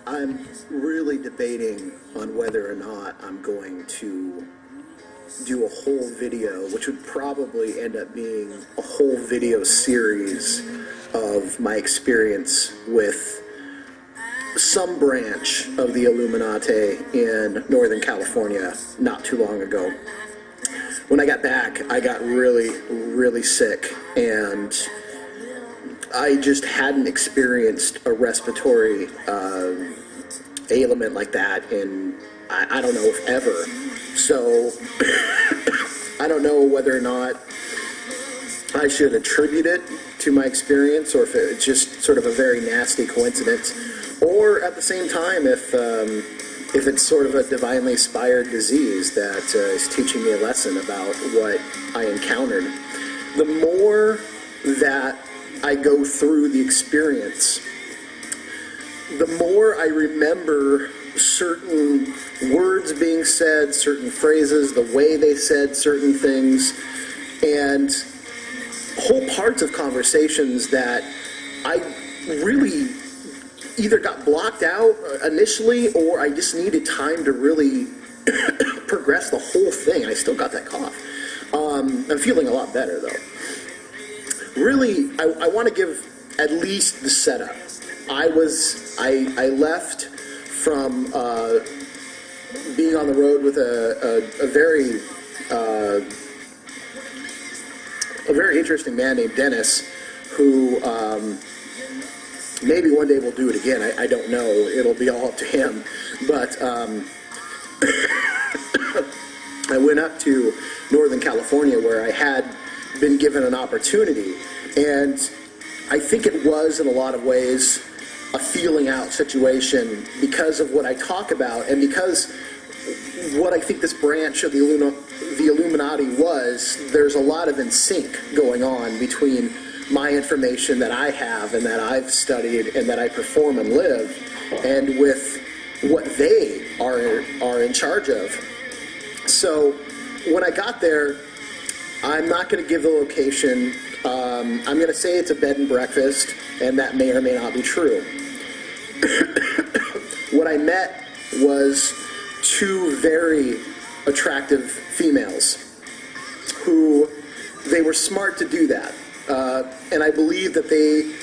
I'm really debating on whether or not I'm going to do a whole video, which would probably end up being a whole video series of my experience with some branch of the Illuminati in Northern California not too long ago. When I got back, I got really, really sick, and I just hadn't experienced a respiratory ailment like that in, I don't know if ever. So I don't know whether or not I should attribute it to my experience, or if it's just sort of a very nasty coincidence, or at the same time if it's sort of a divinely inspired disease that is teaching me a lesson about what I encountered. The more that I go through the experience, the more I remember certain words being said, certain phrases, the way they said certain things, and whole parts of conversations that I really either got blocked out initially, or I just needed time to really progress the whole thing. I still got that cough. I'm feeling a lot better though. Really, I want to give at least the setup. I left from being on the road with a very interesting man named Dennis, who maybe one day we'll do it again. I don't know. It'll be all up to him. But I went up to Northern California, where I had been given an opportunity, and I think it was in a lot of ways a feeling out situation because of what I talk about, and because what I think this branch of the Illuminati was. There's a lot of in sync going on between my information that I have and that I've studied and that I perform and live, and with what they are in charge of. So when I got there, I'm not going to give the location. I'm going to say it's a bed and breakfast, and that may or may not be true. What I met was two very attractive females who, they were smart to do that. And I believe that they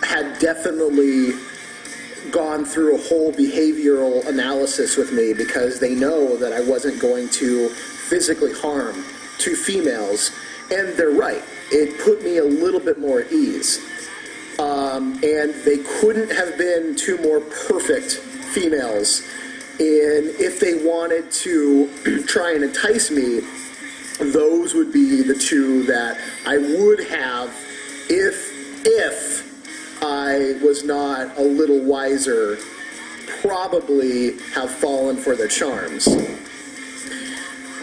had definitely gone through a whole behavioral analysis with me, because they know that I wasn't going to physically harm two females, and they're right. It put me a little bit more at ease. And they couldn't have been two more perfect females. And if they wanted to try and entice me, those would be the two that I would have if I was not a little wiser, probably have fallen for their charms.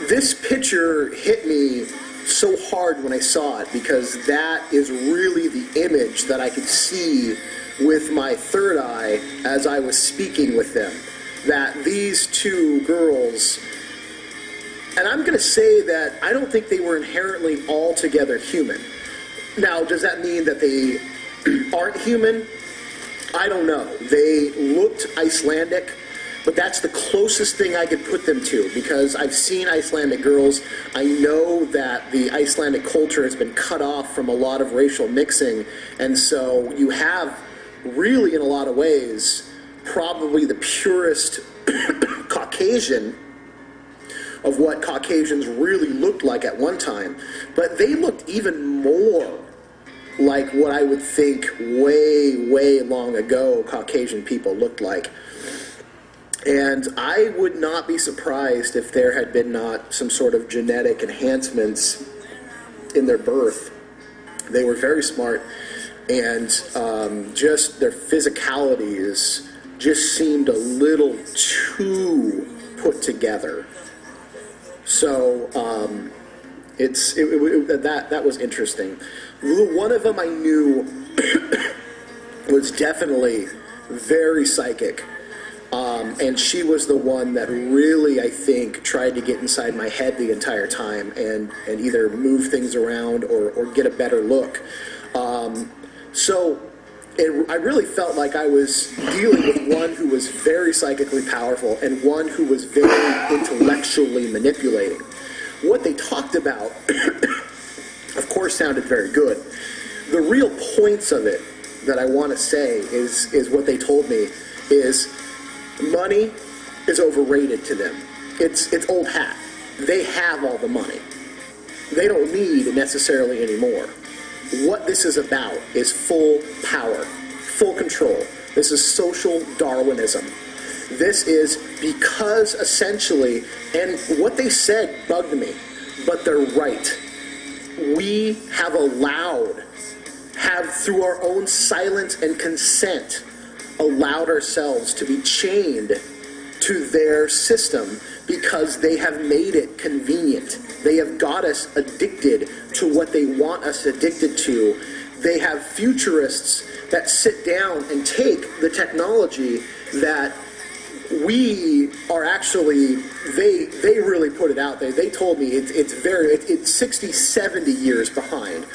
This picture hit me so hard when I saw it, because that is really the image that I could see with my third eye as I was speaking with them. That these two girls, and I'm going to say that I don't think they were inherently altogether human. Now, does that mean that they aren't human? I don't know. They looked Icelandic, but that's the closest thing I could put them to, because I've seen Icelandic girls. I know that the Icelandic culture has been cut off from a lot of racial mixing, and so you have really, in a lot of ways, probably the purest Caucasian of what Caucasians really looked like at one time. But they looked even more like what I would think way, way long ago Caucasian people looked like. And I would not be surprised if there had been not some sort of genetic enhancements in their birth. They were very smart, and just their physicalities just seemed a little too put together. So that was interesting. One of them I knew was definitely very psychic. And she was the one that really, I think, tried to get inside my head the entire time and either move things around or get a better look. So I really felt like I was dealing with one who was very psychically powerful and one who was very intellectually manipulating. What they talked about, of course, sounded very good. The real points of it that I want to say is what they told me is money is overrated to them. It's old hat. They have all the money. They don't need necessarily anymore. What this is about is full power, full control. This is social Darwinism. This is because essentially, and what they said bugged me, but they're right. We have through our own silence and consent, allowed ourselves to be chained to their system because they have made it convenient. They have got us addicted to what they want us addicted to. They have futurists that sit down and take the technology that we are actually, they really put it out there. They told me it's 60, 70 years behind.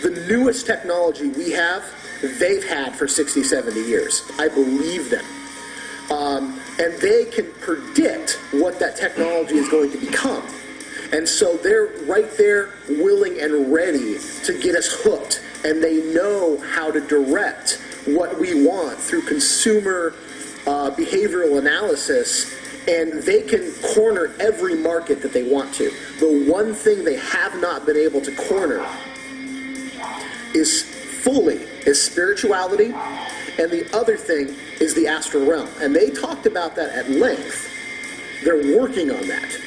The newest technology we have, they've had for 60, 70 years. I believe them. And they can predict what that technology is going to become. And so they're right there willing and ready to get us hooked. And they know how to direct what we want through consumer behavioral analysis. And they can corner every market that they want to. The one thing they have not been able to corner is spirituality. And the other thing is the astral realm. And they talked about that at length. They're working on that.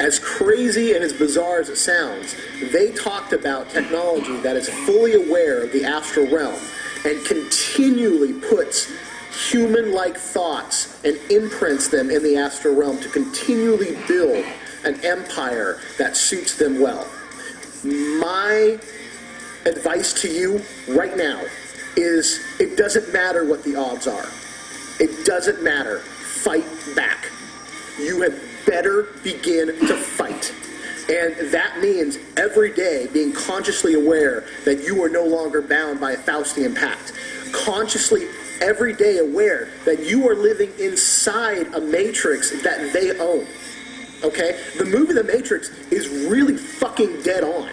As crazy and as bizarre as it sounds, they talked about technology that is fully aware of the astral realm and continually puts human-like thoughts and imprints them in the astral realm to continually build an empire that suits them well. My advice to you right now is it doesn't matter what the odds are. It doesn't matter. Fight back. You had better begin to fight. And that means every day being consciously aware that you are no longer bound by a Faustian pact. Consciously every day aware that you are living inside a matrix that they own. Okay? The movie The Matrix is really fucking dead on.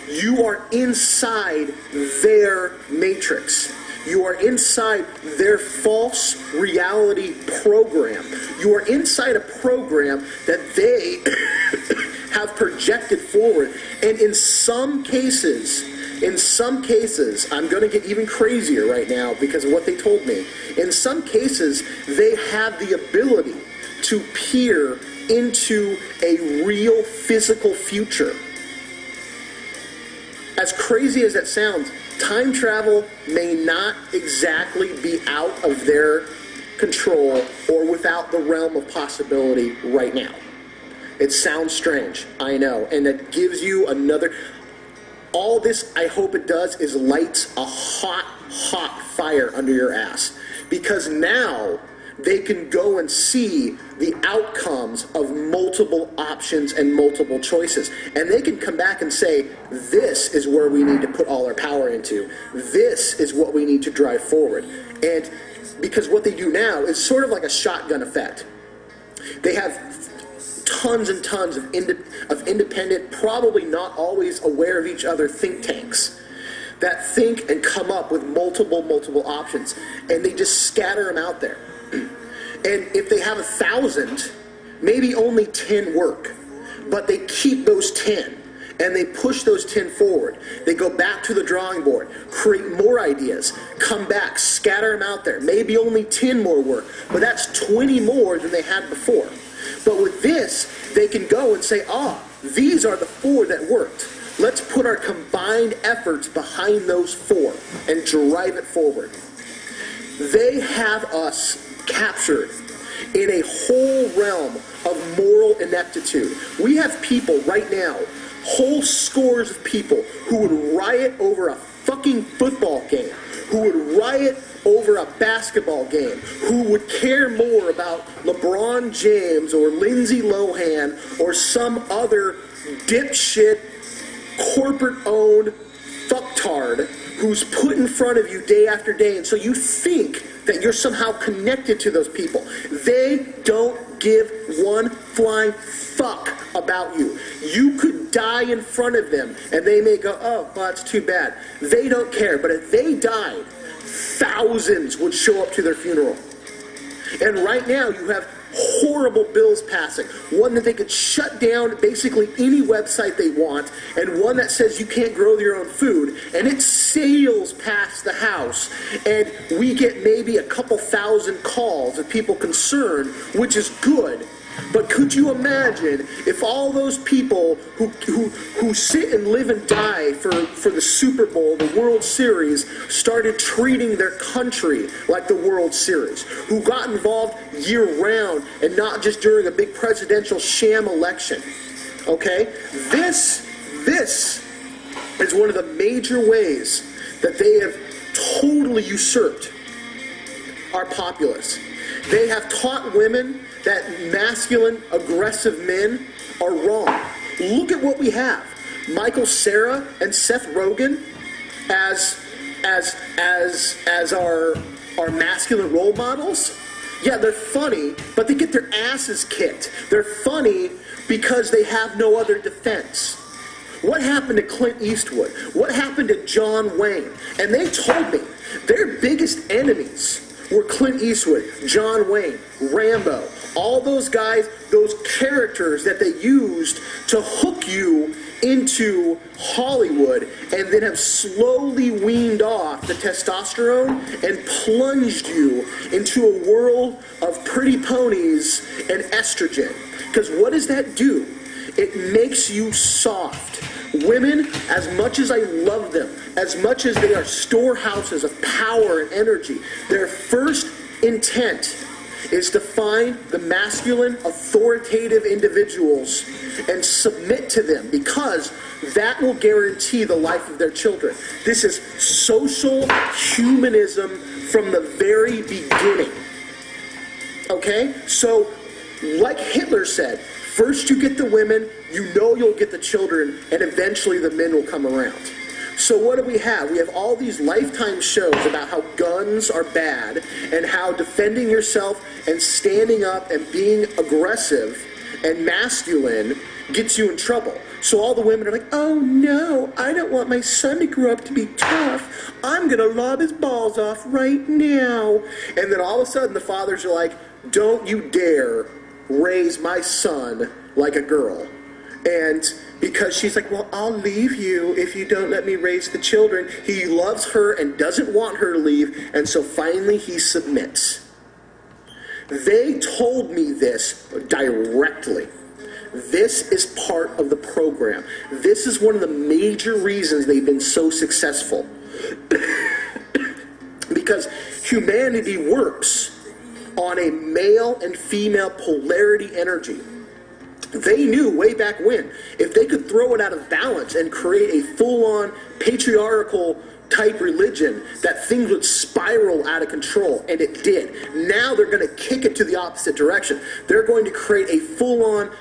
You are inside their matrix. You are inside their false reality program. You are inside a program that they have projected forward. And in some cases, I'm going to get even crazier right now because of what they told me. In some cases, they have the ability to peer into a real physical future. As crazy as that sounds, time travel may not exactly be out of their control or without the realm of possibility right now. It sounds strange, I know, and it gives you another... All this, I hope it does, is lights a hot, hot fire under your ass. Because now they can go and see the outcomes of multiple options and multiple choices. And they can come back and say, this is where we need to put all our power into. This is what we need to drive forward. And because what they do now is sort of like a shotgun effect. They have tons and tons of independent, probably not always aware of each other think tanks that think and come up with multiple options. And they just scatter them out there. And if they have 1,000, maybe only 10 work. But they keep those 10. And they push those 10 forward. They go back to the drawing board, create more ideas, come back, scatter them out there. Maybe only 10 more work. But that's 20 more than they had before. But with this, they can go and say, these are the 4 that worked. Let's put our combined efforts behind those 4 and drive it forward. They have us captured in a whole realm of moral ineptitude. We have people right now, whole scores of people who would riot over a fucking football game, who would riot over a basketball game, who would care more about LeBron James or Lindsay Lohan or some other dipshit corporate-owned fucktard who's put in front of you day after day, and so you think that you're somehow connected to those people. They don't give one flying fuck about you. You could die in front of them, and they may go, oh, well, that's too bad. They don't care, but if they died, thousands would show up to their funeral. And right now, you have horrible bills passing. One that they could shut down basically any website they want, and one that says you can't grow your own food, and it sails past the House, and we get maybe a couple thousand calls of people concerned, which is good. But could you imagine if all those people who sit and live and die for the Super Bowl, the World Series, started treating their country like the World Series, who got involved year-round and not just during a big presidential sham election? Okay? This is one of the major ways that they have totally usurped our populace. They have taught women that masculine, aggressive men are wrong. Look at what we have. Michael Cera and Seth Rogen as our masculine role models. Yeah, they're funny, but they get their asses kicked. They're funny because they have no other defense. What happened to Clint Eastwood? What happened to John Wayne? And they told me their biggest enemies were Clint Eastwood, John Wayne, Rambo, all those guys, those characters that they used to hook you into Hollywood and then have slowly weaned off the testosterone and plunged you into a world of pretty ponies and estrogen. Because what does that do? It makes you soft. Women, as much as I love them, as much as they are storehouses of power and energy, their first intent is to find the masculine, authoritative individuals and submit to them, because that will guarantee the life of their children. This is social humanism from the very beginning. Okay? So, like Hitler said, first you get the women, you know you'll get the children, and eventually the men will come around. So what do we have? We have all these Lifetime shows about how guns are bad and how defending yourself and standing up and being aggressive and masculine gets you in trouble. So all the women are like, oh no, I don't want my son to grow up to be tough. I'm going to lob his balls off right now. And then all of a sudden the fathers are like, don't you dare raise my son like a girl. And because she's like, well, I'll leave you if you don't let me raise the children. He loves her and doesn't want her to leave, and so finally he submits. They told me this directly. This is part of the program. This is one of the major reasons they've been so successful. Because humanity works on a male and female polarity energy. They knew way back when, if they could throw it out of balance and create a full-on patriarchal type religion, that things would spiral out of control, and it did. Now they're going to kick it to the opposite direction. They're going to create a full-on